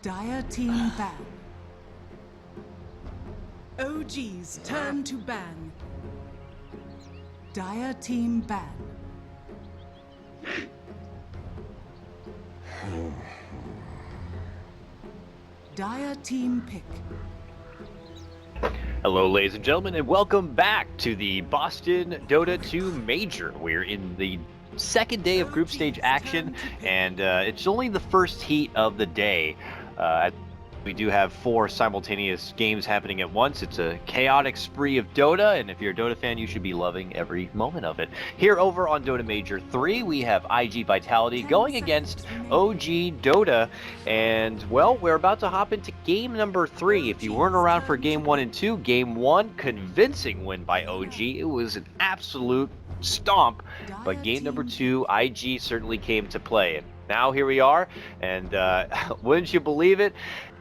Dire team ban. OG's turn to ban. Dire team ban. Dire team pick. Hello, ladies and gentlemen, and welcome back to the Boston Dota 2 Major. We're in the second day of group stage action, and it's only the first heat of the day. We do have 4 simultaneous games happening at once. It's a chaotic spree of Dota, and if you're a Dota fan, you should be loving every moment of it. Here over on Dota Major 3, we have iG.Vitality going against OG Dota, and, well, we're about to hop into game number 3. If you weren't around for game 1 and 2, game 1, convincing win by OG. It was an absolute stomp, but game number 2, IG certainly came to play. And now here we are, and wouldn't you believe it?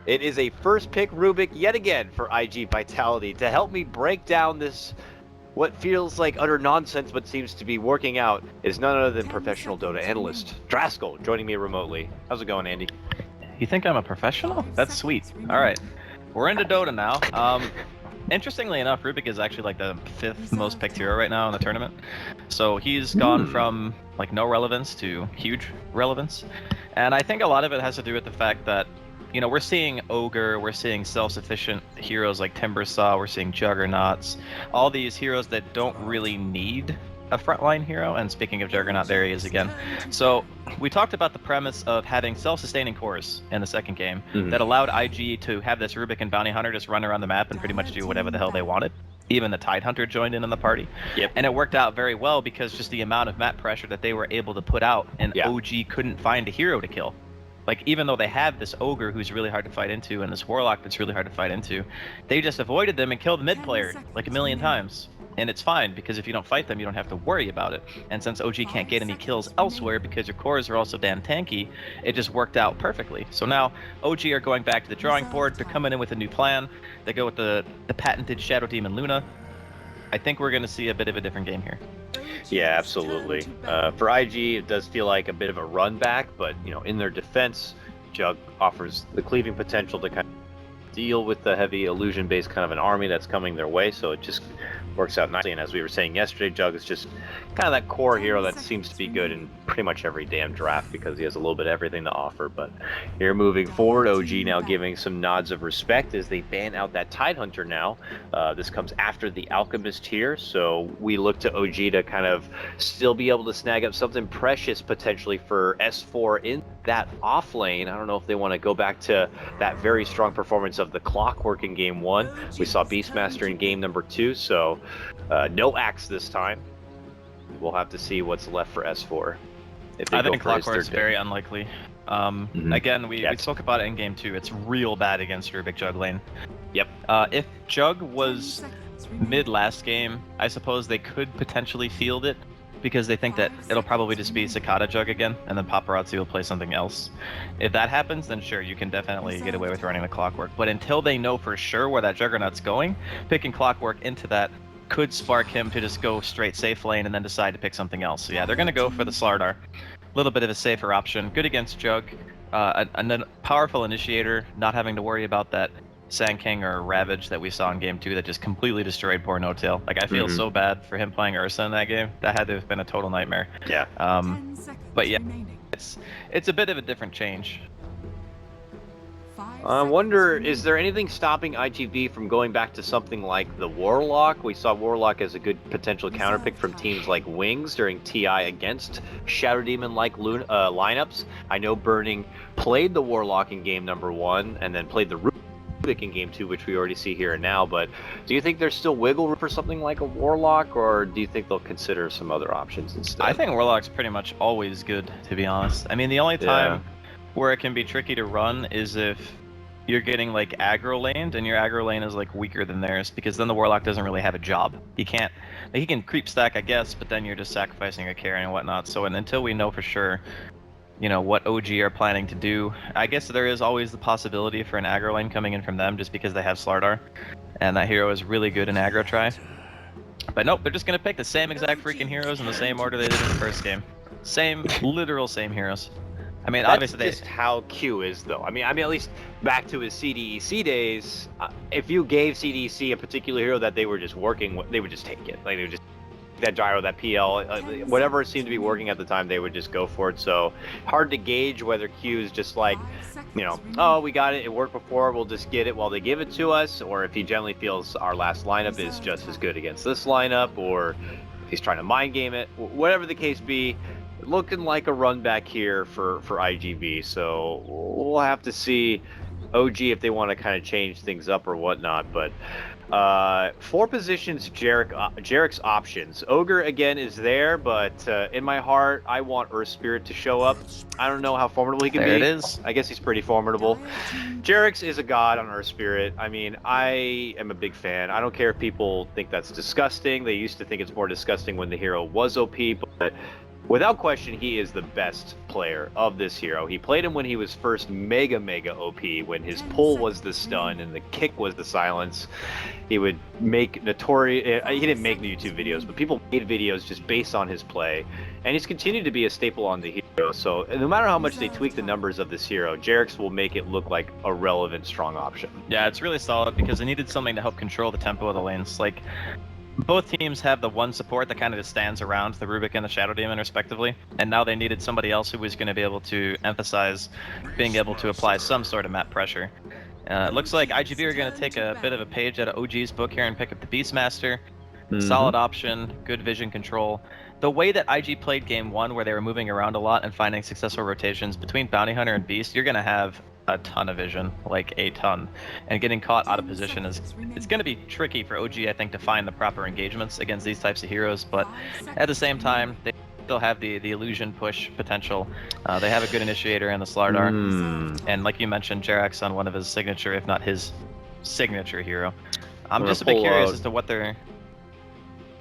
It is a first pick Rubik yet again for iG.Vitality to help me break down this, what feels like utter nonsense but seems to be working out, is none other than professional Dota analyst Draskell joining me remotely. How's it going, Andy? You think I'm a professional? That's sweet. All right, we're into Dota now. Interestingly enough, Rubik is actually like the 5th most picked hero right now in the tournament. So he's gone from like no relevance to huge relevance. And I think a lot of it has to do with the fact that, you know, we're seeing Ogre, we're seeing self-sufficient heroes like Timbersaw, we're seeing Juggernauts, all these heroes that don't really need a frontline hero. And speaking of Juggernaut, there he is again. So we talked about the premise of having self-sustaining cores in the second game that allowed IG to have this Rubik and Bounty Hunter just run around the map and pretty much do whatever the hell they wanted. Even the Tidehunter joined in the party. Yep. And it worked out very well because just the amount of map pressure that they were able to put out, and OG couldn't find a hero to kill. Like, even though they have this Ogre who's really hard to fight into and this Warlock that's really hard to fight into, they just avoided them and killed the mid player like a million times. And it's fine, because if you don't fight them, you don't have to worry about it. And since OG can't get any kills elsewhere because your cores are also damn tanky, it just worked out perfectly. So now OG are going back to the drawing board. They're coming in with a new plan. They go with the patented Shadow Demon Luna. I think we're going to see a bit of a different game here. Yeah, absolutely. For IG, it does feel like a bit of a run back, but, you know, in their defense, Jug offers the cleaving potential to kind of deal with the heavy illusion-based kind of an army that's coming their way, so it just works out nicely. And as we were saying yesterday, Jug is just kind of that core hero that seems to be good in pretty much every damn draft because he has a little bit of everything to offer. But here moving forward, OG now giving some nods of respect as they ban out that Tidehunter now. This comes after the Alchemist here, so we look to OG to kind of still be able to snag up something precious potentially for S4 in that off lane. I don't know if they want to go back to that very strong performance of the Clockwork in game 1. We saw Beastmaster in game number 2, so no axe this time. We'll have to see what's left for S4. I think Clockwork's very unlikely. Again, we spoke about it in game 2. It's real bad against Rubik Jug lane. Yep. If Jug was mid last game, I suppose they could potentially field it, because they think that it'll probably just be Cicada Jug again, and then Paparazzi will play something else. If that happens, then sure, you can definitely get away with running the Clockwork. But until they know for sure where that Juggernaut's going, picking Clockwork into that could spark him to just go straight safe lane and then decide to pick something else. So yeah, they're going to go for the Slardar. A little bit of a safer option. Good against Jug. A powerful initiator, not having to worry about that Sand King or Ravage that we saw in game 2 that just completely destroyed poor No-Tail. Like, I feel so bad for him playing Ursa in that game. That had to have been a total nightmare. Yeah. But yeah, it's a bit of a different change. I wonder, is there anything stopping iG.Vit from going back to something like the Warlock? We saw Warlock as a good potential counterpick from teams like Wings during TI against Shadow Demon-like lineups. I know Burning played the Warlock in game number 1 and then played the Rubik in game 2, which we already see here and now, but do you think there's still wiggle room for something like a Warlock, or do you think they'll consider some other options instead? I think Warlock's pretty much always good, to be honest. I mean, the only time where it can be tricky to run is if you're getting like aggro laned and your aggro lane is like weaker than theirs, because then the Warlock doesn't really have a job. He can't, like, he can creep stack, I guess, but then you're just sacrificing a carry and whatnot. So until we know for sure, you know, what OG are planning to do, I guess there is always the possibility for an aggro lane coming in from them just because they have Slardar, and that hero is really good in aggro try. But nope, they're just gonna pick the same exact freaking heroes in the same order they did in the first game. Same, literal same heroes. I mean, That's obviously just how Q is, though. I mean, at least back to his CDEC days, if you gave CDEC a particular hero that they were just working with, they would just take it. Like, they would just that gyro, that PL, whatever seemed to be working at the time, they would just go for it. So hard to gauge whether Q is just like, you know, oh, we got it, it worked before, we'll just get it while they give it to us, or if he generally feels our last lineup is just as good against this lineup, or if he's trying to mind game it. Whatever the case be, looking like a run back here for iG.Vit. So we'll have to see OG if they want to kind of change things up or whatnot. But 4 positions, Jarek's options. Ogre again is there, but in my heart, I want Earth Spirit to show up. I don't know how formidable he can be. There it is. I guess he's pretty formidable. Jarek's is a god on Earth Spirit. I mean, I am a big fan. I don't care if people think that's disgusting. They used to think it's more disgusting when the hero was OP, but without question, he is the best player of this hero. He played him when he was first mega OP, when his pull was the stun and the kick was the silence. He would make notorious. He didn't make YouTube videos, but people made videos just based on his play, and he's continued to be a staple on the hero. So no matter how much they tweak the numbers of this hero, Jarek's will make it look like a relevant, strong option. Yeah, it's really solid because they needed something to help control the tempo of the lanes. Like, both teams have the one support that kind of just stands around the Rubik and the Shadow Demon respectively, and now they needed somebody else who was going to be able to emphasize being able to apply some sort of map pressure. It looks like iG.Vit are going to take a bit of a page out of OG's book here and pick up the Beastmaster. Solid option, good vision control. The way that iG played game 1, where they were moving around a lot and finding successful rotations between Bounty Hunter and Beast, you're going to have a ton of vision, like a ton, and getting caught out of position it's going to be tricky for OG, I think, to find the proper engagements against these types of heroes. But at the same time, they still have the illusion push potential. They have a good initiator in the Slardar, and like you mentioned, Jarek's on one of his signature, if not his signature hero. I'm just a bit curious as to what they're.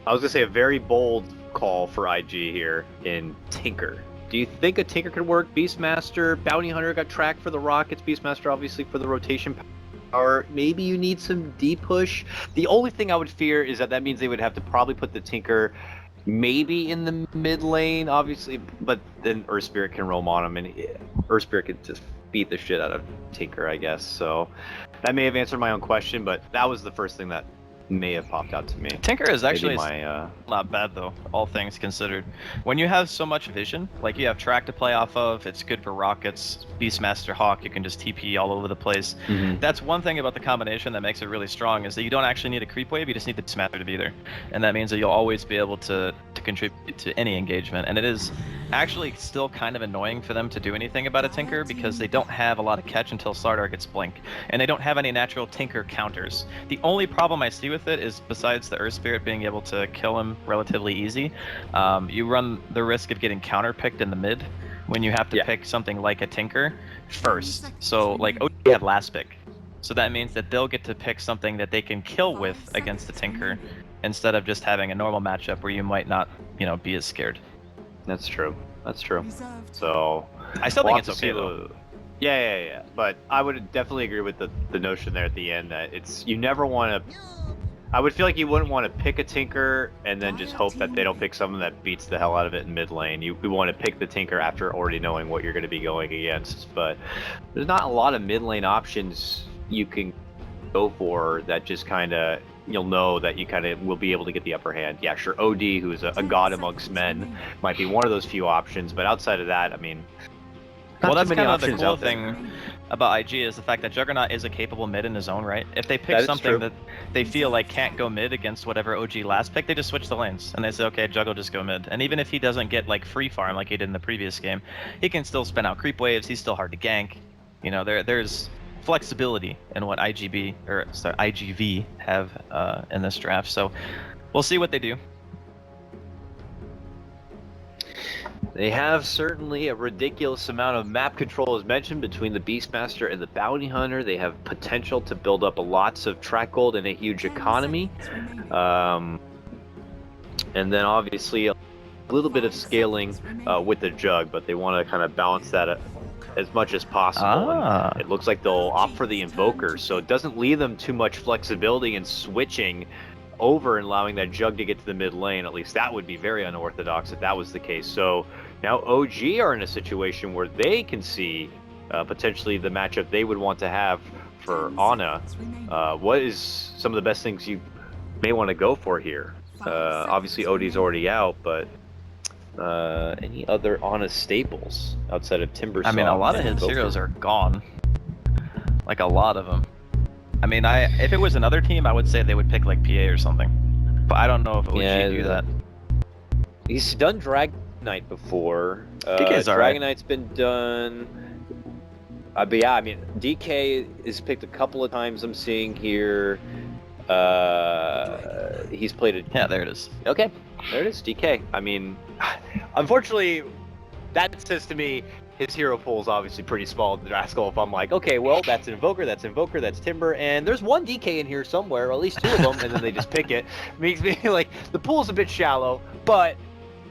I was gonna say a very bold call for IG here in Tinker. Do you think a Tinker could work? Beastmaster, Bounty Hunter got tracked for the Rockets. Beastmaster obviously for the rotation power. Maybe you need some D-push. The only thing I would fear is that means they would have to probably put the Tinker maybe in the mid lane, obviously, but then Earth Spirit can roam on him, and Earth Spirit could just beat the shit out of Tinker, I guess. So that may have answered my own question, but that was the first thing that may have popped out to me. Tinker is actually not bad though, all things considered. When you have so much vision, like you have track to play off of, it's good for rockets, Beastmaster Hawk, you can just TP all over the place. That's one thing about the combination that makes it really strong, is that you don't actually need a creep wave, you just need the Beastmaster to be there. And that means that you'll always be able to contribute to any engagement. And it is actually still kind of annoying for them to do anything about a Tinker, because they don't have a lot of catch until Slardar gets Blink. And they don't have any natural Tinker counters. The only problem I see with it is, besides the Earth Spirit being able to kill him relatively easy, you run the risk of getting counter-picked in the mid when you have to pick something like a Tinker first. So, like, OG have last pick. So that means that they'll get to pick something that they can kill with against the Tinker, instead of just having a normal matchup where you might not, be as scared. That's true. That's true. So I still think it's okay though. Yeah. But I would definitely agree with the notion there at the end that you never want to. I would feel like you wouldn't want to pick a Tinker and then just hope that they don't pick someone that beats the hell out of it in mid lane. You want to pick the Tinker after already knowing what you're going to be going against. But there's not a lot of mid lane options you can go for that just kind of, you'll know that you kind of will be able to get the upper hand. Yeah, sure, OD, who's a god amongst men, might be one of those few options. But outside of that, I mean, well, that's kind of the cool thing about IG, is the fact that Juggernaut is a capable mid in his own right. If they pick something that they feel like can't go mid against whatever OG last pick, they just switch the lanes and they say, okay, Juggle, just go mid. And even if he doesn't get like free farm like he did in the previous game, he can still spin out creep waves. He's still hard to gank. There's flexibility in what iG.Vit have in this draft. So we'll see what they do. They have certainly a ridiculous amount of map control, as mentioned, between the Beastmaster and the Bounty Hunter. They have potential to build up lots of track gold and a huge economy. And then obviously a little bit of scaling with the Jug, but they want to kind of balance that as much as possible. And it looks like they'll opt for the Invoker, so it doesn't leave them too much flexibility in switching over and allowing that Jug to get to the mid lane. At least that would be very unorthodox if that was the case. So Now OG are in a situation where they can see potentially the matchup they would want to have for Ana. What is some of the best things you may want to go for here? Obviously Odie's already out, but any other Ana staples outside of Timber? I mean, a lot of his heroes are gone. Like a lot of them. I mean, if it was another team, I would say they would pick like PA or something. But I don't know if OG do that. He's done Dragon Knight before. Dragon Knight's been done. But yeah, I mean, DK is picked a couple of times I'm seeing here. He's played it. Yeah, there it is. Okay, there it is, DK. I mean, unfortunately, that says to me his hero pool is obviously pretty small in the Rascal. If I'm like, okay, well, that's an Invoker, that's Timber, and there's one DK in here somewhere, or at least two of them, and then they just pick it. Makes me like, the pool's a bit shallow, but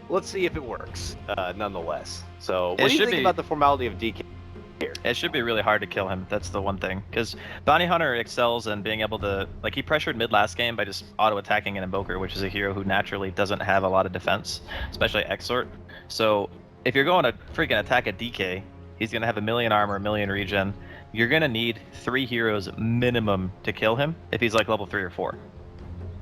let's see if it works, nonetheless. So, what do you think about the formality of DK here? It should be really hard to kill him. That's the one thing. Because Bounty Hunter excels in being able to, like, he pressured mid last game by just auto-attacking an Invoker, which is a hero who naturally doesn't have a lot of defense, especially Exort. So, if you're going to freaking attack a DK, he's going to have 1,000,000 armor, 1,000,000 regen. You're going to need 3 heroes minimum to kill him if he's like level 3 or 4.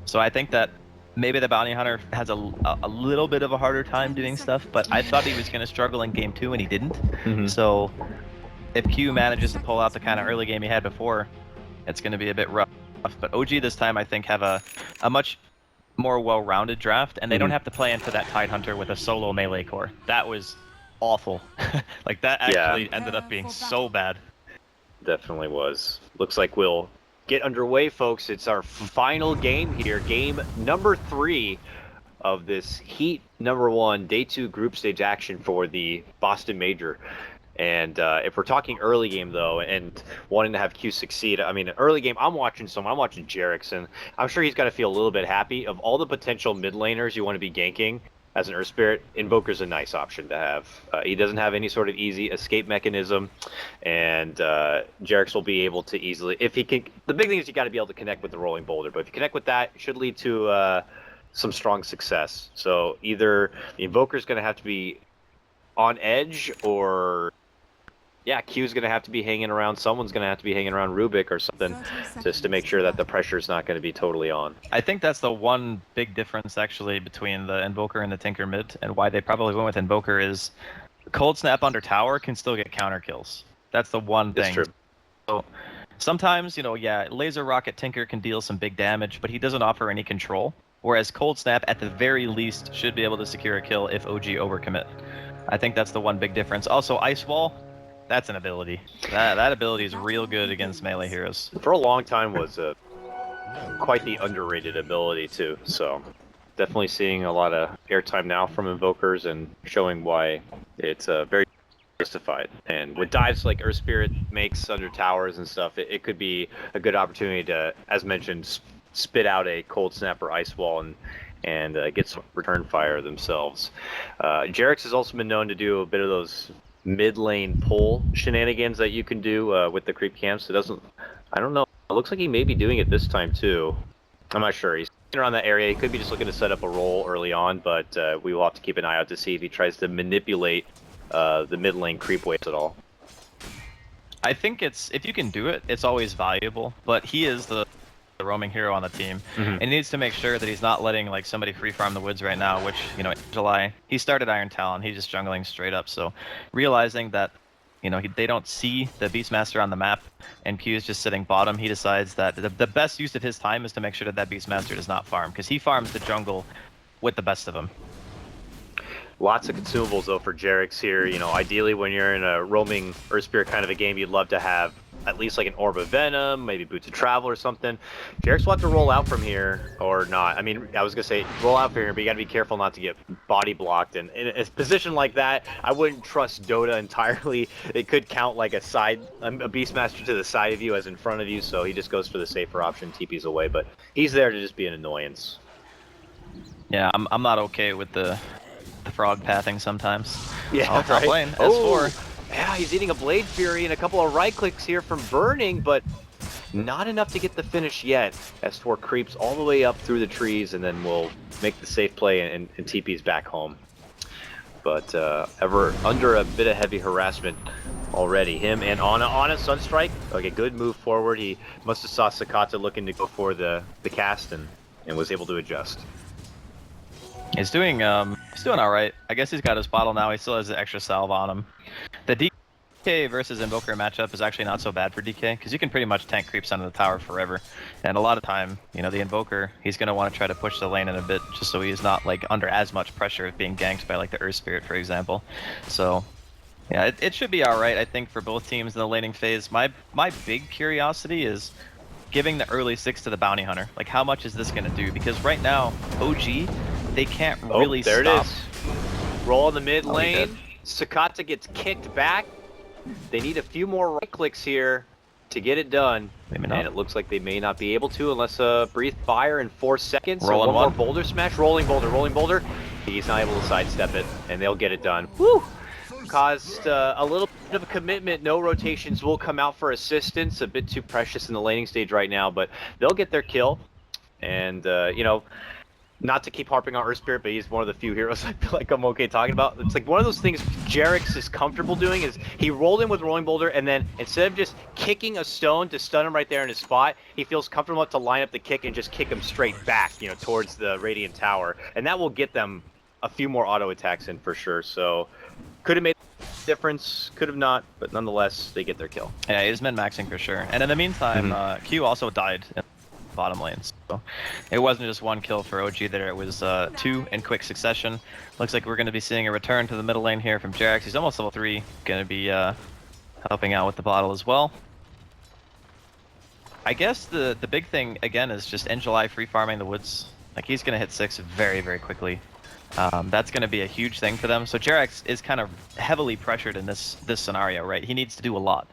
So I think that maybe the Bounty Hunter has a little bit of a harder time doing stuff, but I thought he was going to struggle in game 2 and he didn't. So if Q manages to pull out the kind of early game he had before, it's going to be a bit rough. But OG this time I think have a much more well-rounded draft, and they don't have to play into that Tidehunter with a solo melee core. That was awful. Like, that actually ended up being so bad. Definitely was. Looks like we'll get underway, folks. It's our final game here, game number 3 of this Heat number 1 Day 2 group stage action for the Boston Major. And if we're talking early game, though, and wanting to have Q succeed, I mean, early game, I'm watching Jerix, and I'm sure he's got to feel a little bit happy. Of all the potential mid laners you want to be ganking as an Earth Spirit, Invoker's a nice option to have. He doesn't have any sort of easy escape mechanism, and Jerix will be able to easily, if he can, the big thing is you got to be able to connect with the Rolling Boulder, but if you connect with that, it should lead to some strong success. So either the Invoker's going to have to be on edge, or yeah, Q's going to have to be hanging around. Someone's going to have to be hanging around Rubik or something, just to make sure that the pressure's not going to be totally on. I think that's the one big difference, actually, between the Invoker and the Tinker mid, and why they probably went with Invoker is Cold Snap under tower can still get counter kills. That's the one thing. That's true. So sometimes, you know, yeah, Laser Rocket Tinker can deal some big damage, but he doesn't offer any control. Whereas Cold Snap, at the very least, should be able to secure a kill if OG overcommit. I think that's the one big difference. Also, Ice Wall. That's an ability. That ability is real good against melee heroes. For a long time was quite the underrated ability too. So definitely seeing a lot of airtime now from Invokers and showing why it's very justified. And with dives like Earth Spirit makes under towers and stuff, it could be a good opportunity to, as mentioned, spit out a Cold Snap or Ice Wall and get some return fire themselves. Jerix has also been known to do a bit of those mid-lane pull shenanigans that you can do with the creep camps. I don't know, it looks like he may be doing it this time too. I'm not sure. He's around that area. He could be just looking to set up a roll early on, but we will have to keep an eye out to see if he tries to manipulate the mid-lane creep waves at all. I think if you can do it, it's always valuable, but he is the roaming hero on the team, and he needs to make sure that he's not letting like somebody free farm the woods right now, which, you know, in July he started Iron Talon, he's just jungling straight up. So realizing that, you know, they don't see the Beastmaster on the map and Q is just sitting bottom, he decides that the best use of his time is to make sure that Beastmaster does not farm, because he farms the jungle with the best of them. Lots of consumables though for Jerix here. You know, ideally when you're in a roaming Earth Spirit kind of a game, you'd love to have at least like an Orb of Venom, maybe Boots of Travel or something. Jerix will have to roll out from here or not. I mean, I was gonna say roll out from here, but you gotta be careful not to get body blocked. And in a position like that, I wouldn't trust Dota entirely. It could count like a Beastmaster to the side of you as in front of you, so he just goes for the safer option, TP's away. But he's there to just be an annoyance. Yeah, I'm not okay with the frog pathing sometimes. Yeah, top right. lane, S4. Oh, yeah, he's eating a Blade Fury and a couple of right clicks here from Burning, but not enough to get the finish yet. S4 creeps all the way up through the trees and then will make the safe play and TP's back home. but ever under a bit of heavy harassment already. Him and Ana Sunstrike. Okay, good move forward. He must have saw Sakata looking to go for the cast and was able to adjust. He's doing all right. I guess he's got his bottle now. He still has the extra salve on him. The DK versus Invoker matchup is actually not so bad for DK because you can pretty much tank creeps under the tower forever. And a lot of time, you know, the Invoker, he's going to want to try to push the lane in a bit just so he's not like under as much pressure of being ganked by like the Earth Spirit, for example. So yeah, it should be all right, I think, for both teams in the laning phase. My big curiosity is giving the early 6 to the Bounty Hunter. Like, how much is this going to do? Because right now, OG, they can't really there stop. it is. Roll in the mid lane. Sakata gets kicked back. They need a few more right clicks here to get it done. And it looks like they may not be able to unless breathe fire in 4 seconds. Rolling so one more boulder smash. Rolling boulder. He's not able to sidestep it, and they'll get it done. Woo! Caused a little bit of a commitment. No rotations will come out for assistance. A bit too precious in the laning stage right now, but they'll get their kill. And, you know, not to keep harping on Earth Spirit, but he's one of the few heroes I feel like I'm okay talking about. It's like one of those things Jerix is comfortable doing is he rolled in with Rolling Boulder, and then instead of just kicking a stone to stun him right there in his spot, he feels comfortable enough to line up the kick and just kick him straight back, you know, towards the Radiant Tower. And that will get them a few more auto attacks in for sure. So could have made a difference, could have not, but nonetheless, they get their kill. Yeah, he's min-maxing for sure. And in the meantime, Q also died in bottom lanes. So it wasn't just one kill for OG there, it was 2 in quick succession. Looks like we're going to be seeing a return to the middle lane here from Jerix. He's almost level 3, going to be helping out with the bottle as well. I guess the big thing, again, is just in July free farming the woods. Like, he's going to hit 6 very, very quickly. That's going to be a huge thing for them. So Jerix is kind of heavily pressured in this scenario, right? He needs to do a lot.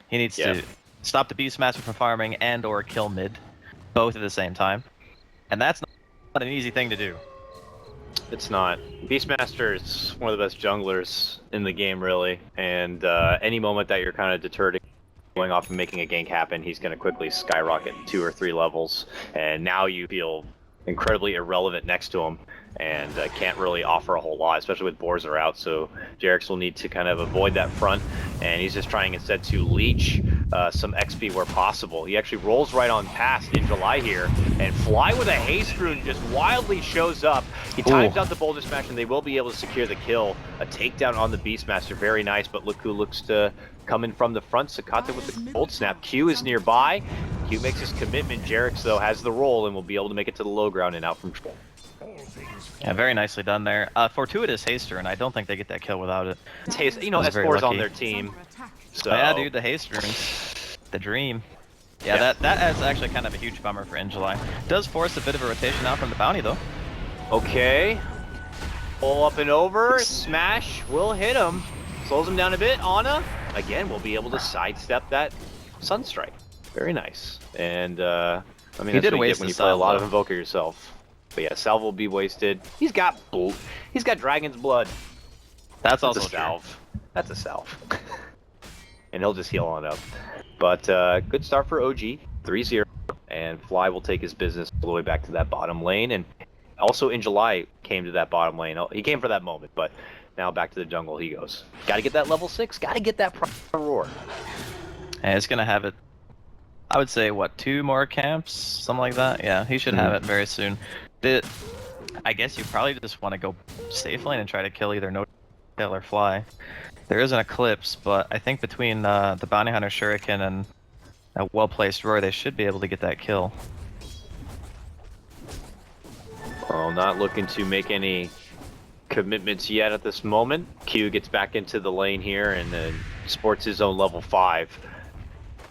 He needs to stop the Beastmaster from farming and or kill mid, both at the same time. And that's not an easy thing to do. It's not. Beastmaster is one of the best junglers in the game, really. And any moment that you're kind of deterred going off and making a gank happen, he's going to quickly skyrocket 2 or 3 levels. And now you feel incredibly irrelevant next to him and can't really offer a whole lot, especially with Borzer out. So Jerix will need to kind of avoid that front, and he's just trying instead to leech some XP where possible. He actually rolls right on past in July here, and Fly with a haste rune just wildly shows up. He times out the boulder smash, and they will be able to secure the kill. A takedown on the Beastmaster, very nice, but look who looks to come in from the front. Sakata with the cold snap. Q is nearby. Q makes his commitment. Jerix, though, has the roll and will be able to make it to the low ground and out from troll. Yeah, very nicely done there. Fortuitous haster, and I don't think they get that kill without it. It's haste, you know, S4's on their team. So. Yeah, dude, the haste runes. The dream. Yeah, that is actually kind of a huge bummer for Injuly. Does force a bit of a rotation out from the bounty, though. Okay. Pull up and over. Smash will hit him. Slows him down a bit. Ana, again, will be able to sidestep that Sunstrike. Very nice. And, I mean, he that's did what you waste get when you the play a salve, lot of though. Invoker yourself. But yeah, salve will be wasted. He's got Dragon's Blood. That's also a salve. That's a salve. And he'll just heal on up. But good start for OG, 3-0. And Fly will take his business all the way back to that bottom lane. And also in July came to that bottom lane. He came for that moment, but now back to the jungle he goes. Got to get that level 6. Got to get that roar. And it's going to have it, I would say, what, 2 more camps? Something like that? Yeah, he should have it very soon. I guess you probably just want to go safe lane and try to kill either No-Tail or Fly. There is an Eclipse, but I think between the Bounty Hunter Shuriken and a well-placed Roar, they should be able to get that kill. Well, not looking to make any commitments yet at this moment. Q gets back into the lane here and then sports his own level 5.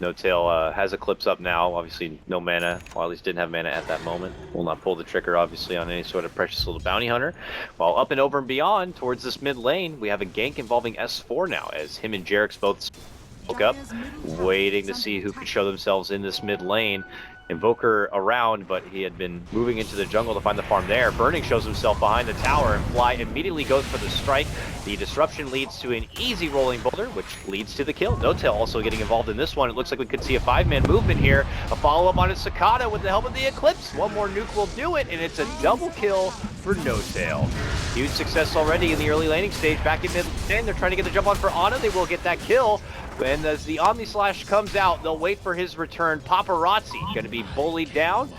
No-Tail has Eclipse up now, obviously no mana, or at least didn't have mana at that moment. Will not pull the trigger, obviously, on any sort of precious little bounty hunter. While up and over and beyond, towards this mid lane, we have a gank involving S4 now, as him and Jerix both spoke up, waiting to see who could show themselves in this mid lane. Invoker around, but he had been moving into the jungle to find the farm there. Burning shows himself behind the tower, and Fly immediately goes for the strike. The disruption leads to an easy rolling boulder, which leads to the kill. No-Tail also getting involved in this one. It looks like we could see a 5-man movement here. A follow-up on his Sakata with the help of the Eclipse. One more nuke will do it, and it's a double kill for No-Tail. Huge success already in the early laning stage. Back in mid lane, they're trying to get the jump on for Ana. They will get that kill. And as the Omni Slash comes out, they'll wait for his return. Paparazzi going to be bullied down.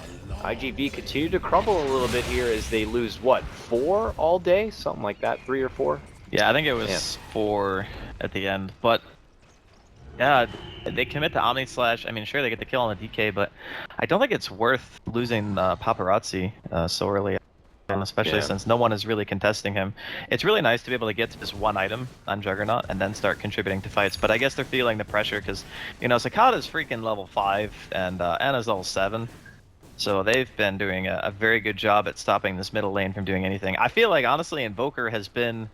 iG.Vit continue to crumble a little bit here as they lose, what, 4 all day? Something like that, 3 or 4? Yeah, I think it was 4 at the end. But yeah, they commit to Omni Slash. I mean, sure, they get the kill on the DK, but I don't think it's worth losing Paparazzi so early. And especially since no one is really contesting him. It's really nice to be able to get to this one item on Juggernaut and then start contributing to fights. But I guess they're feeling the pressure because, you know, Sakata's freaking level 5 and Ana's level 7. So they've been doing a very good job at stopping this middle lane from doing anything. I feel like, honestly, Invoker has been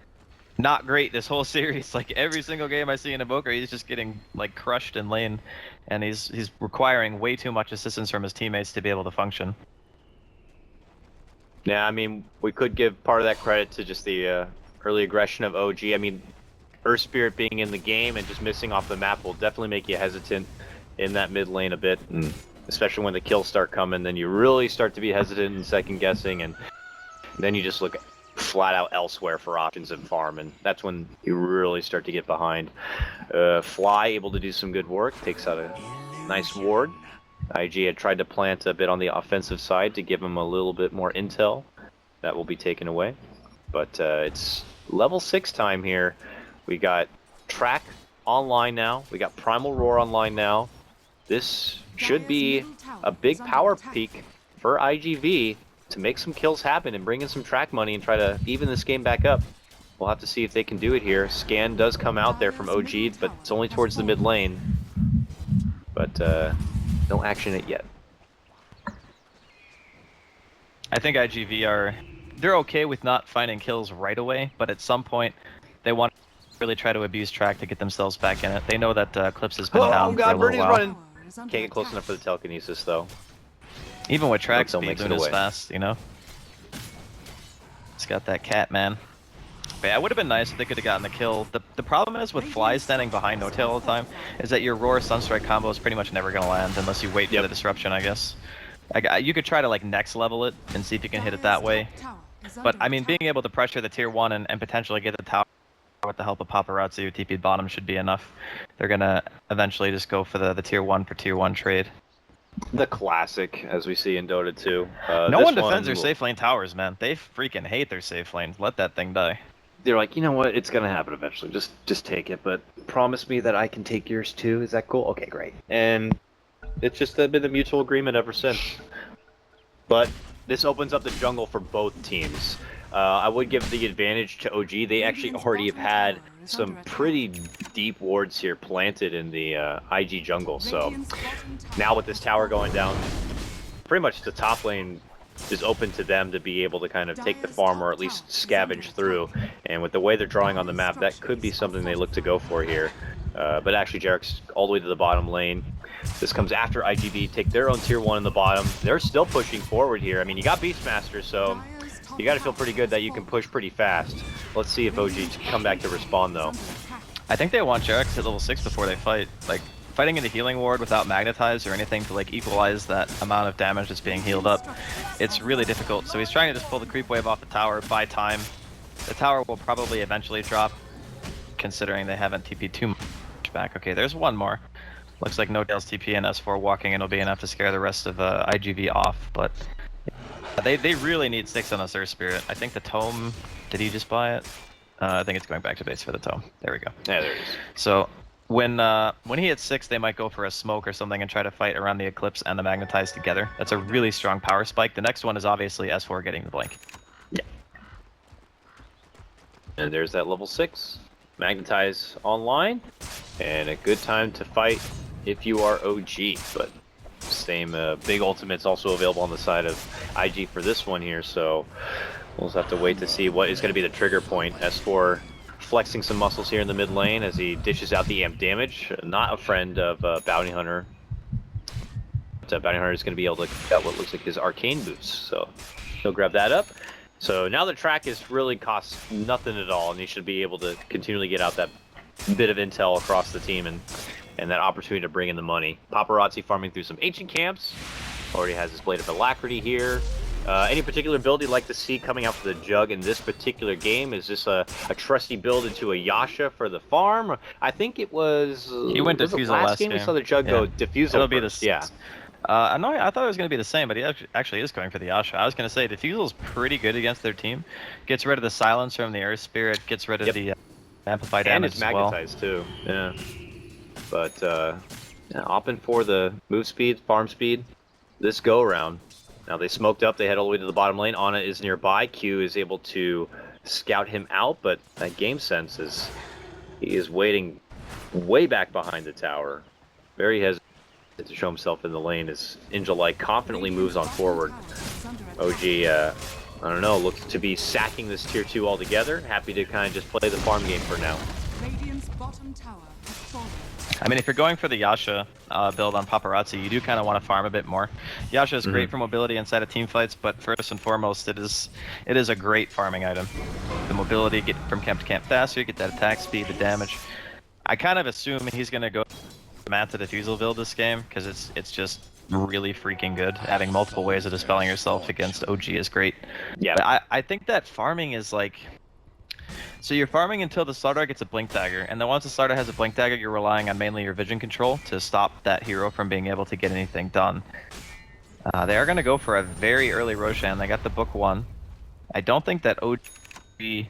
not great this whole series. Like, every single game I see in Invoker, he's just getting, like, crushed in lane. And he's requiring way too much assistance from his teammates to be able to function. Yeah, I mean, we could give part of that credit to just the early aggression of OG. I mean, Earth Spirit being in the game and just missing off the map will definitely make you hesitant in that mid lane a bit. And especially when the kills start coming, then you really start to be hesitant and second guessing, and then you just look flat out elsewhere for options and farm, and that's when you really start to get behind. Fly able to do some good work, takes out a nice ward. IG had tried to plant a bit on the offensive side to give him a little bit more intel. That will be taken away. But it's level 6 time here. We got Track online now. We got Primal Roar online now. This should be a big power peak for iG.Vit to make some kills happen and bring in some track money and try to even this game back up. We'll have to see if they can do it here. Scan does come out there from OG, but it's only towards the mid lane. But no action it yet. I think iG.Vit they're okay with not finding kills right away, but at some point they want to really try to abuse track to get themselves back in it. They know that Clips has been down for a little while. Running. Can't get close enough for the telekinesis though. Even with track Still speed, makes it doing his away. fast, you know. It's got that cat, man. But yeah, it would have been nice if they could have gotten the kill. The problem is with Fly standing behind No Tail all the time is that your Roar Sunstrike combo is pretty much never going to land unless you wait for the disruption, I guess. You could try to like next level it and see if you can hit it that way. But I mean, being able to pressure the tier 1 and potentially get the tower with the help of Paparazzi who TP'd bottom should be enough. They're going to eventually just go for the tier 1 for tier 1 trade. The classic, as we see in Dota 2. No one defends their safe lane towers, man. They freaking hate their safe lane. Let that thing die. They're like, you know what? It's gonna happen eventually. Just take it, but promise me that I can take yours too. Is that cool? Okay, great. And it's just been a mutual agreement ever since. But this opens up the jungle for both teams. I would give the advantage to OG. They actually already have had some pretty deep wards here planted in the IG jungle. So now with this tower going down, pretty much the top lane is open to them to be able to kind of take the farm or at least scavenge through. And with the way they're drawing on the map, that could be something they look to go for here. But actually, Jarek's all the way to the bottom lane. This comes after iG.Vit take their own tier 1 in the bottom. They're still pushing forward here. I mean, you got Beastmaster, so you got to feel pretty good that you can push pretty fast. Let's see if OG come back to respond, though. I think they want Jarek to level 6 before they fight. Like, fighting in the healing ward without magnetize or anything to like equalize that amount of damage that's being healed up, it's really difficult. So he's trying to just pull the creep wave off the tower, buy time. The tower will probably eventually drop, considering they haven't TP'd too much back. Okay, there's one more. Looks like No Tail's TP and S4 walking in will be enough to scare the rest of iG.Vit off, but they really need 6 on this Earth Spirit. I think the Tome, did he just buy it? I think it's going back to base for the Tome. There we go. Yeah, there it is. So when he hits 6, they might go for a smoke or something and try to fight around the Eclipse and the Magnetize together. That's a really strong power spike. The next one is obviously S4 getting the blink. Yeah. And there's that level 6. Magnetize online. And a good time to fight if you are OG. But same big ultimate's also available on the side of IG for this one here. So we'll just have to wait to see what is going to be the trigger point. S4 flexing some muscles here in the mid lane as he dishes out the amp damage. Not a friend of Bounty Hunter. But Bounty Hunter is going to be able to get out what looks like his arcane boots. So he'll grab that up. So now the track is really costs nothing at all, and he should be able to continually get out that bit of intel across the team and that opportunity to bring in the money. Paparazzi farming through some ancient camps. Already has his Blade of Alacrity here. Any particular build you'd like to see coming out for the Jug in this particular game? Is this a trusty build into a Yasha for the farm? I think it was... He went was it Diffusal last last game. game. We saw the Jug go Diffusal It'll be first. the Yeah. I thought it was going to be the same, but he actually is going for the Yasha. I was going to say Diffusal's pretty good against their team. Gets rid of the silence from the Earth Spirit, gets rid of the amplify damage it's as well. magnetized too. Yeah. But yeah, opting for the move speed, farm speed, this go around. Now they smoked up, they head all the way to the bottom lane. Ana is nearby. Q is able to scout him out, but that game sense is he is waiting way back behind the tower. Very hesitant to show himself in the lane as iG.Light confidently moves on forward. OG, I don't know, looks to be sacking this tier 2 altogether. Happy to kind of just play the farm game for now. Radiant's bottom tower has fallen. I mean, if you're going for the Yasha build on Paparazzi, you do kind of want to farm a bit more. Yasha is great for mobility inside of team fights, but first and foremost, it is a great farming item. The mobility, get from camp to camp faster, get that attack speed, the damage. I kind of assume he's going to go Manta Diffusal build this game, because it's just really freaking good. Adding multiple ways of dispelling yourself against OG is great. Yeah. But I think that farming is like... So you're farming until the starter gets a Blink Dagger, and then once the starter has a Blink Dagger, you're relying on mainly your vision control to stop that hero from being able to get anything done. They are going to go for a very early Roshan. They got the book 1. I don't think that OG... they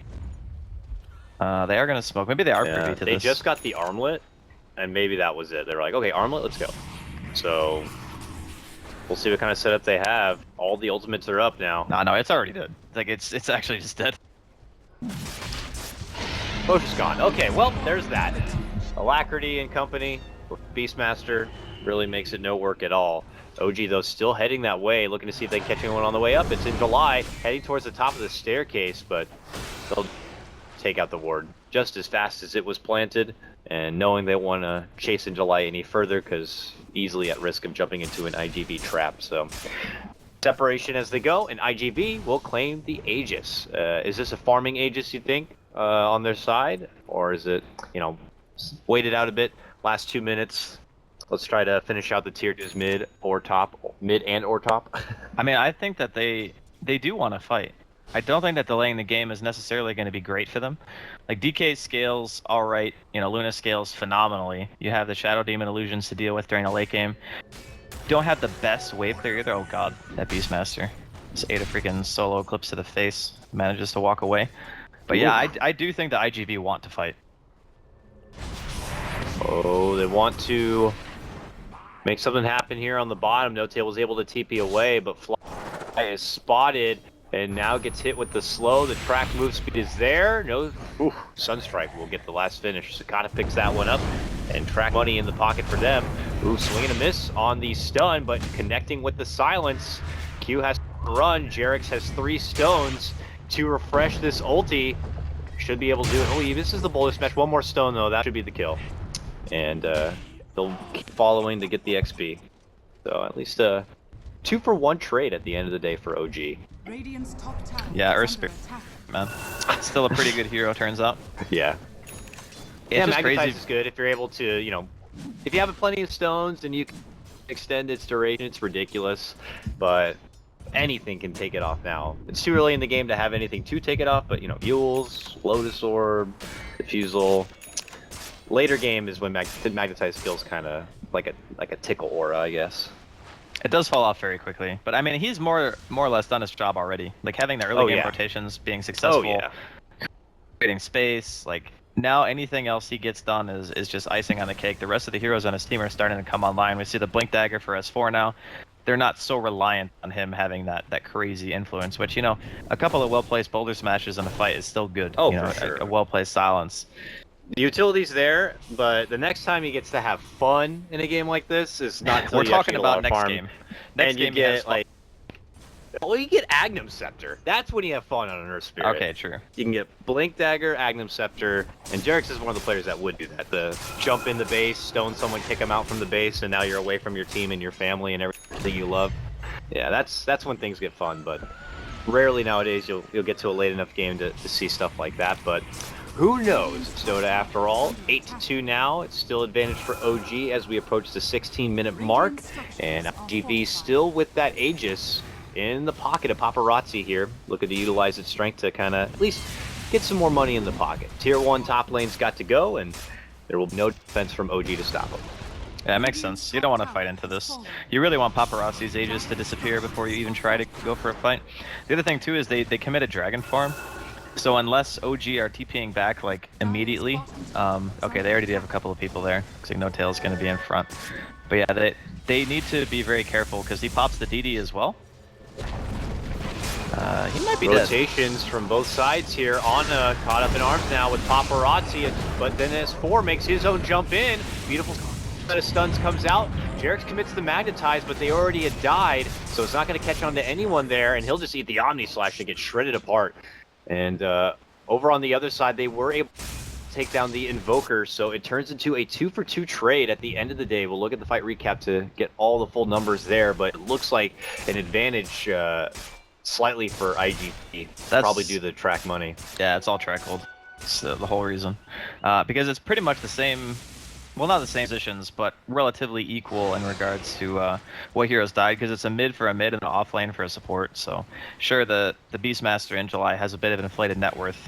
are going to smoke. Maybe they are privy to they this. They just got the armlet, and maybe that was it. They're like, okay, armlet, let's go. So we'll see what kind of setup they have. All the ultimates are up now. No, it's already dead. Like it's actually just dead. Both is gone. Okay, well, there's that. Alacrity and company with Beastmaster really makes it no work at all. OG, though, still heading that way, looking to see if they can catch anyone on the way up. It's iG.July, heading towards the top of the staircase, but they'll take out the ward just as fast as it was planted, and knowing they want to chase iG.July any further, because easily at risk of jumping into an iG.V trap. So separation as they go, and iG.V will claim the Aegis. Is this a farming Aegis, you think, on their side? Or is it, wait it out a bit, last 2 minutes, let's try to finish out the tier 2s mid and or top? I mean, I think that they do want to fight. I don't think that delaying the game is necessarily going to be great for them. Like, DK scales alright, Luna scales phenomenally. You have the Shadow Demon illusions to deal with during a late game. Don't have the best wave clear either. Oh god, that Beastmaster. Just ate a freaking solo clips to the face, manages to walk away. But yeah, I do think that iG.V want to fight. Oh, they want to make something happen here on the bottom. No-Tail was able to TP away, but Fly is spotted and now gets hit with the slow. The track move speed is there. Sunstrike will get the last finish. Sakata picks that one up, and track money in the pocket for them. Swing and a miss on the stun, but connecting with the silence. Q has to run. Jerix has 3 stones to refresh this ulti. Should be able to do it. Oh, this is the boulder smash. One more stone, though. That should be the kill. And they'll keep following to get the XP. So at least a 2-for-1 trade at the end of the day for OG. Radiant's top tower Yeah, is Earth under Spirit, attack. man. Still a pretty good hero, turns out. Yeah. It's Yeah, just Magnetize crazy. is good if you're able to, if you have plenty of stones and you can extend its duration, it's ridiculous. But anything can take it off now. It's too early in the game to have anything to take it off, but Mules, Lotus Orb, Diffusal. Later game is when Magnetize feels kind of like a tickle aura, I guess. It does fall off very quickly, but I mean, he's more or less done his job already. Like, having the early game rotations, being successful, creating space, like, now anything else he gets done is just icing on the cake. The rest of the heroes on his team are starting to come online. We see the Blink Dagger for S4 now. They're not so reliant on him having that crazy influence, which, a couple of well-placed boulder smashes in a fight is still good. Oh, for sure. A well-placed silence. The utility's there, but the next time he gets to have fun in a game like this is not until We're you talking actually get a lot about of next farm. game. Next and game you he has get fun. well, you get Agnum Scepter. That's when you have fun on an Earth Spirit. Okay, true. You can get Blink Dagger, Agnum Scepter, and Jerix is one of the players that would do that. The jump in the base, stone someone, kick them out from the base, and now you're away from your team and your family and everything you love. Yeah, that's when things get fun, but rarely nowadays you'll get to a late enough game to see stuff like that. But who knows? It's Dota after all. 8-2 now. It's still advantage for OG as we approach the 16-minute mark, and iG.V still with that Aegis. in the pocket of Paparazzi here, looking to utilize its strength to kind of at least get some more money in the pocket. Tier 1 top lane's got to go, and there will be no defense from OG to stop him. Yeah, that makes sense. You don't want to fight into this. You really want Paparazzi's Aegis to disappear before you even try to go for a fight. The other thing too is they commit a Dragon farm. So unless OG are TPing back like immediately, okay, they already have a couple of people there. Looks like No Tail's going to be in front. But yeah, they need to be very careful because he pops the DD as well. He might be Rotations from both sides here. Ana caught up in arms now with Paparazzi, but then S4 makes his own jump in. Beautiful set of stuns comes out. Jarex commits the Magnetize, but they already had died, so it's not going to catch on to anyone there, and he'll just eat the Omni Slash and get shredded apart. And over on the other side, they were able to take down the Invoker, so it turns into a 2-for-2 trade at the end of the day. We'll look at the fight recap to get all the full numbers there, but it looks like an advantage slightly for iG.Vit. Probably due to the track money. Yeah, it's all track hold. It's the whole reason. Because it's pretty much the same, well, not the same positions, but relatively equal in regards to what heroes died, because it's a mid for a mid and an off lane for a support. So sure, the Beastmaster in July has a bit of an inflated net worth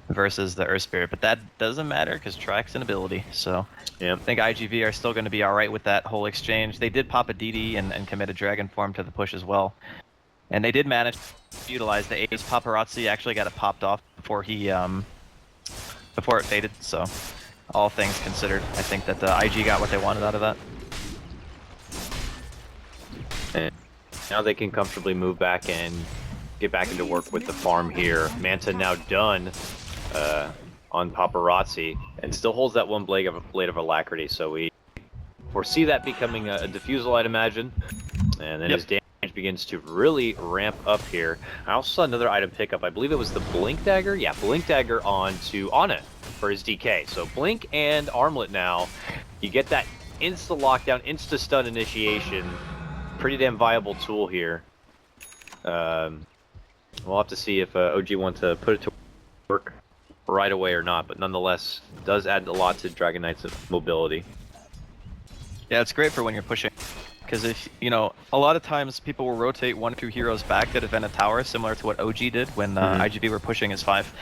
versus the Earth Spirit, but that doesn't matter because track's an ability. So yeah, I think iG.Vit are still going to be all right with that whole exchange. They did pop a DD and commit a Dragon form to the push as well. And they did manage to utilize the Ace. Paparazzi actually got it popped off before he before it faded. So all things considered, I think that the IG got what they wanted out of that. And now they can comfortably move back and get back into work with the farm here. Manta now done on Paparazzi and still holds that one blade of Alacrity. So we foresee that becoming a diffusal, I'd imagine. And then his damage begins to really ramp up here. I also saw another item pickup. I believe it was the Blink Dagger. Yeah, Blink Dagger onto Ana for his DK. So Blink and Armlet now. You get that insta lockdown, insta stun initiation. Pretty damn viable tool here. We'll have to see if OG wants to put it to work right away or not, but nonetheless, does add a lot to Dragon Knight's mobility. Yeah, it's great for when you're pushing. Because if, you know, a lot of times people will rotate 1 or 2 heroes back to defend a tower, similar to what OG did when iG.Vit were pushing his 5.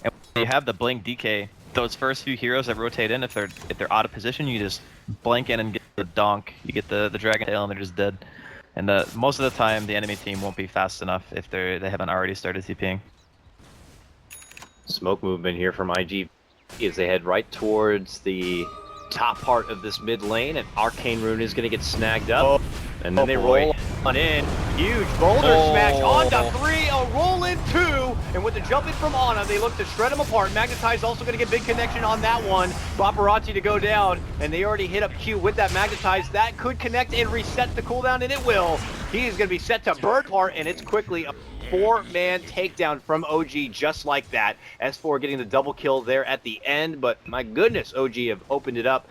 And when you have the Blink DK, those first few heroes that rotate in, if they're out of position, you just blink in and get the donk, you get the Dragon Tail, and they're just dead. And most of the time, the enemy team won't be fast enough if they haven't already started TPing. Smoke movement here from iG.Vit as they head right towards the top part of this mid lane, and Arcane Rune is going to get snagged up. And then they roll on in. Huge boulder smash onto 3, a roll in 2, and with the jump in from Ana, they look to shred them apart. Magnetize also going to get big connection on that one. Paparazzi to go down, and they already hit up Q with that Magnetize. That could connect and reset the cooldown, and it will. He is going to be set to bird part, and it's quickly a 4-man takedown from OG just like that. S4 getting the double kill there at the end, but my goodness, OG have opened it up.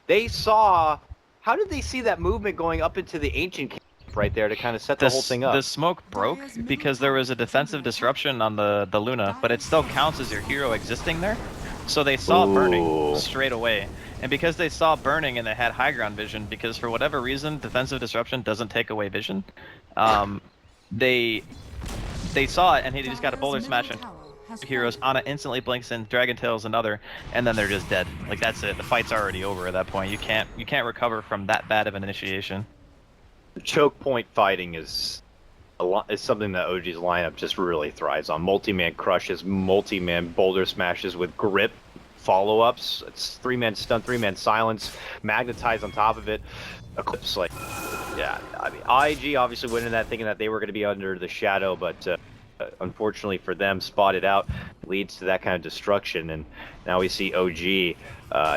They saw, how did they see that movement going up into the ancient camp right there to kind of set the whole thing up? The smoke broke because there was a defensive disruption on the Luna, but it still counts as your hero existing there. So they saw burning straight away. And because they saw burning and they had high ground vision, because for whatever reason, defensive disruption doesn't take away vision, they saw it, and he just got a boulder smash and heroes. Ana instantly blinks in, Dragon Tail's another, and then they're just dead. Like, that's it. The fight's already over at that point. You can't recover from that bad of an initiation. Choke point fighting is something that OG's lineup just really thrives on. Multi-man crushes, multi-man boulder smashes with grip, follow-ups. It's 3-man stun, 3-man silence, Magnetize on top of it. Eclipse, like, yeah, I mean, IG obviously went in that thinking that they were going to be under the shadow, but unfortunately for them, spotted out leads to that kind of destruction, and now we see OG.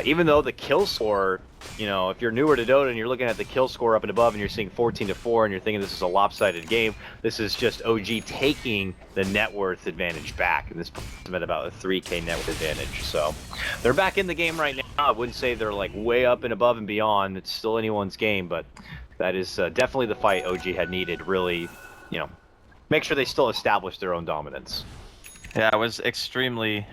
Even though the kill score, you know, if you're newer to Dota and you're looking at the kill score up and above and you're seeing 14-4 and you're thinking this is a lopsided game, this is just OG taking the net worth advantage back, and this puts them at about a 3K net worth advantage. So they're back in the game right now. I wouldn't say they're like way up and above and beyond. It's still anyone's game, but that is definitely the fight OG had needed. Really, you know, make sure they still establish their own dominance. Yeah, I was extremely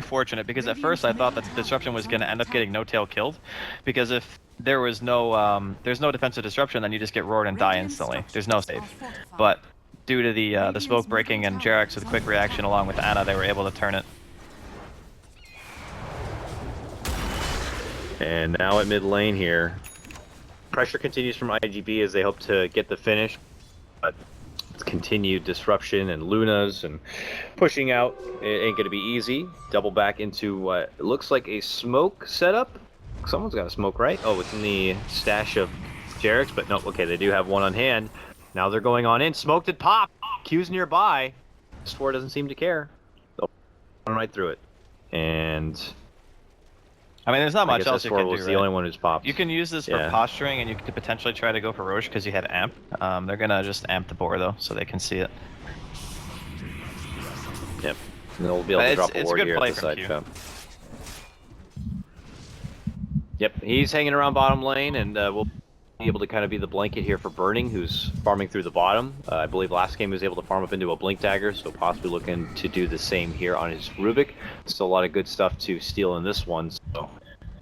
fortunate because at first I thought that the disruption was going to end up getting No Tail killed, because if there was no there's no defensive disruption, then you just get roared and die instantly. There's no save. But due to the smoke breaking and Jarex with a quick reaction along with Ana, they were able to turn it. And now at mid lane here, pressure continues from iG.Vit as they hope to get the finish. But it's continued disruption and Lunas and pushing out. It ain't gonna be easy. Double back into what looks like a smoke setup. Someone's got a smoke, right? Oh, it's in the stash of Jarex, but no, okay, they do have one on hand. Now they're going on in. Smoked it pop. Q's nearby. S4 doesn't seem to care. They'll run right through it. And I mean, there's not much else you can do, was right? the only one who's popped. You can use this for posturing, and you could potentially try to go for Roche because you had amp. They're gonna just amp the boar though, so they can see it. Yep. And they'll be able to drop a it's ward a good here play at the from side Q. jump. Yep, he's hanging around bottom lane, and we'll be able to kind of be the blanket here for Burning, who's farming through the bottom. I believe last game he was able to farm up into a Blink Dagger, so possibly looking to do the same here on his Rubik. Still a lot of good stuff to steal in this one, so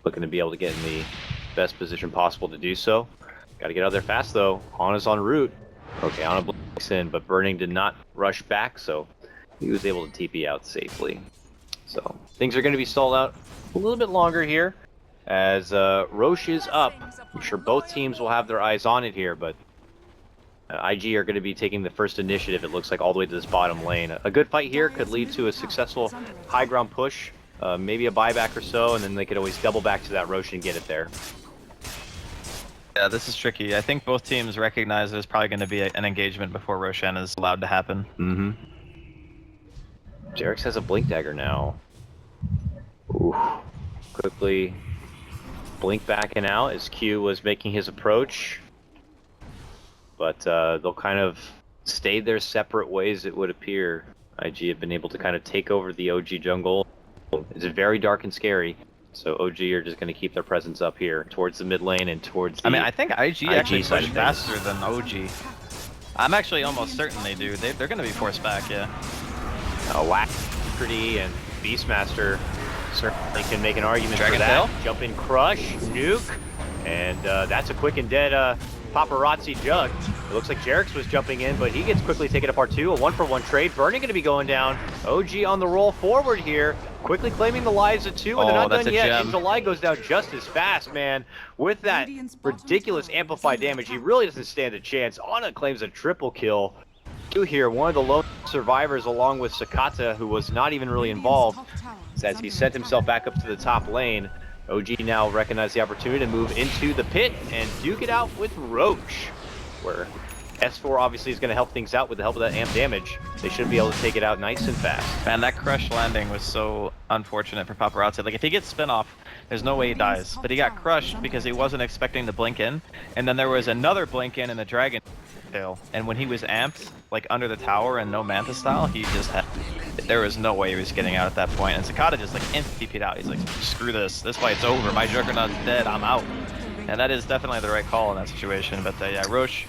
looking to be able to get in the best position possible to do so. Got to get out there fast though. Ana's en route. Okay, Ana blinks in, but Burning did not rush back, so he was able to TP out safely. So things are going to be stalled out a little bit longer here. As Roche is up, I'm sure both teams will have their eyes on it here, but IG are going to be taking the first initiative, it looks like, all the way to this bottom lane. A good fight here could lead to a successful high ground push, maybe a buyback or so, and then they could always double back to that Roche and get it there. Yeah, this is tricky. I think both teams recognize there's probably going to be an engagement before Roshan is allowed to happen. Mm-hmm. Jarex has a Blink Dagger now. Ooh. Quickly blink backing out as Q was making his approach, but they'll kind of stay their separate ways, it would appear. IG have been able to kind of take over the OG jungle. It's very dark and scary, so OG are just going to keep their presence up here towards the mid lane and towards the I mean, I think IG actually side pushed of faster than OG. I'm actually almost certain they do. They're going to be forced back, yeah. Alacrity and Beastmaster certainly can make an argument Dragon for that. Tail? Jump in crush, nuke, and that's a quick and dead paparazzi jug. It looks like Jarex was jumping in, but he gets quickly taken apart too. A 1-for-1 trade. Burning going to be going down. OG on the roll forward here, quickly claiming the lives of two, and they're not done yet. And July goes down just as fast, man. With that ridiculous amplified damage, he really doesn't stand a chance. Ana claims a triple kill. Here, one of the lone survivors along with Sakata, who was not even really involved, as he sent himself back up to the top lane. OG now recognized the opportunity to move into the pit and duke it out with Roche, where S4 obviously is going to help things out with the help of that amp damage. They should be able to take it out nice and fast. Man, that crush landing was so unfortunate for Paparazzi. Like, if he gets spin off, there's no way he dies. But he got crushed because he wasn't expecting the blink in, and then there was another blink in the Dragon Tail. And when he was amped, like under the tower and no Manta style, he just had... There was no way he was getting out at that point. And Sakata just like instant TP'd out. He's like, screw this. This fight's over. My Juggernaut's dead. I'm out. And that is definitely the right call in that situation. But yeah, Roche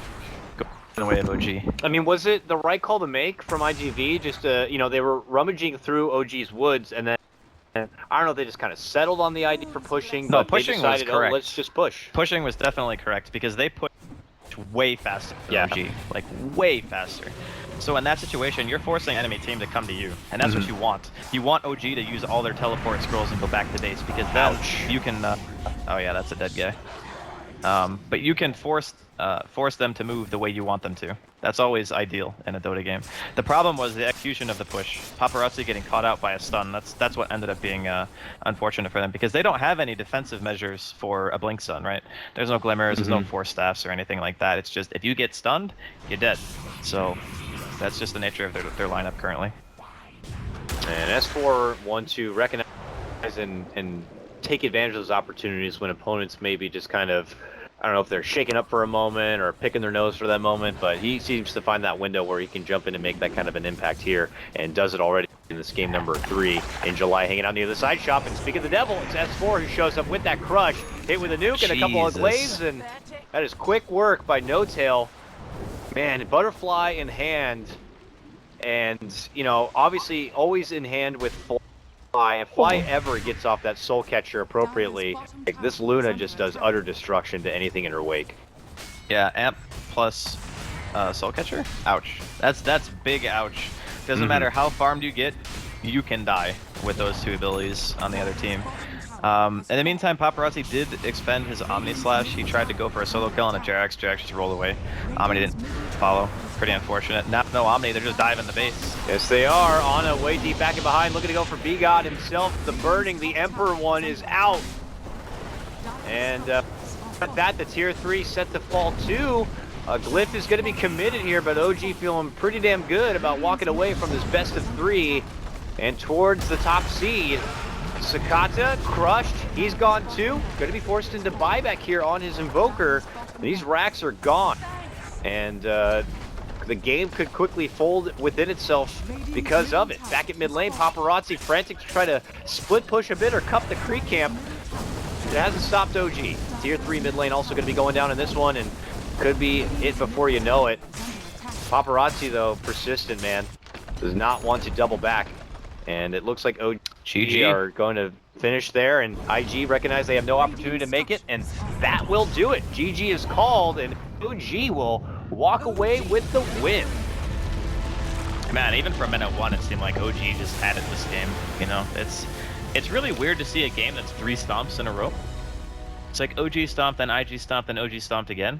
going the way of OG. I mean, was it the right call to make from iG.Vit? Just, you know, they were rummaging through OG's woods, and then, I don't know, they just kind of settled on the idea for pushing. No, but pushing they decided, was correct. Oh, let's just push. Pushing was definitely correct because they pushed way faster than OG. Like, way faster. So in that situation, you're forcing enemy team to come to you, and that's what you want. You want OG to use all their teleport scrolls and go back to base, because then you can... oh yeah, that's a dead guy. But you can force them to move the way you want them to. That's always ideal in a Dota game. The problem was the execution of the push. Paparazzi getting caught out by a stun. That's what ended up being unfortunate for them, because they don't have any defensive measures for a blink stun, right? There's no glimmers, there's no force staffs or anything like that. It's just if you get stunned, you're dead. So that's just the nature of their lineup currently. And S4 want to recognize and take advantage of those opportunities when opponents maybe just kind of, I don't know if they're shaking up for a moment or picking their nose for that moment, but he seems to find that window where he can jump in and make that kind of an impact here, and does it already in this game number 3 in July, hanging out near the side shop. And speaking of the devil, it's S4 who shows up with that crush, hit with a nuke and a couple of glaives, and that is quick work by No Tail. Man, butterfly in hand, and, you know, obviously always in hand with full Fly. If Fly ever gets off that Soul Catcher appropriately, like, this Luna just does utter destruction to anything in her wake. Yeah, amp plus soul catcher. Ouch. That's big ouch. Doesn't matter how farmed you get, you can die with those two abilities on the other team. In the meantime, Paparazzi did expend his Omni Slash. He tried to go for a solo kill on a Jerax. Jerax just rolled away. Omni didn't follow. Pretty unfortunate. Now, no Omni, they're just diving the base. Yes, they are. Ana way deep back and behind, looking to go for B-God himself. The burning, the Emperor one is out. And at that, the tier 3 set to fall 2. Glyph is going to be committed here, but OG feeling pretty damn good about walking away from this best of 3 and towards the top seed. Sakata crushed. He's gone too. Going to be forced into buyback here on his Invoker. These racks are gone. And the game could quickly fold within itself because of it. Back at mid lane, Paparazzi frantic to try to split push a bit or cup the Creek camp. It hasn't stopped OG. Tier 3 mid lane also going to be going down in this one, and could be it before you know it. Paparazzi, though, persistent, man. Does not want to double back. And it looks like OG are going to finish there, and IG recognize they have no opportunity to make it, and that will do it. GG is called, and OG will walk away with the win. Man, even for minute 1, it seemed like OG just had it this game. You know, it's really weird to see a game that's 3 stomps in a row. It's like OG stomped, then IG stomped, then OG stomped again.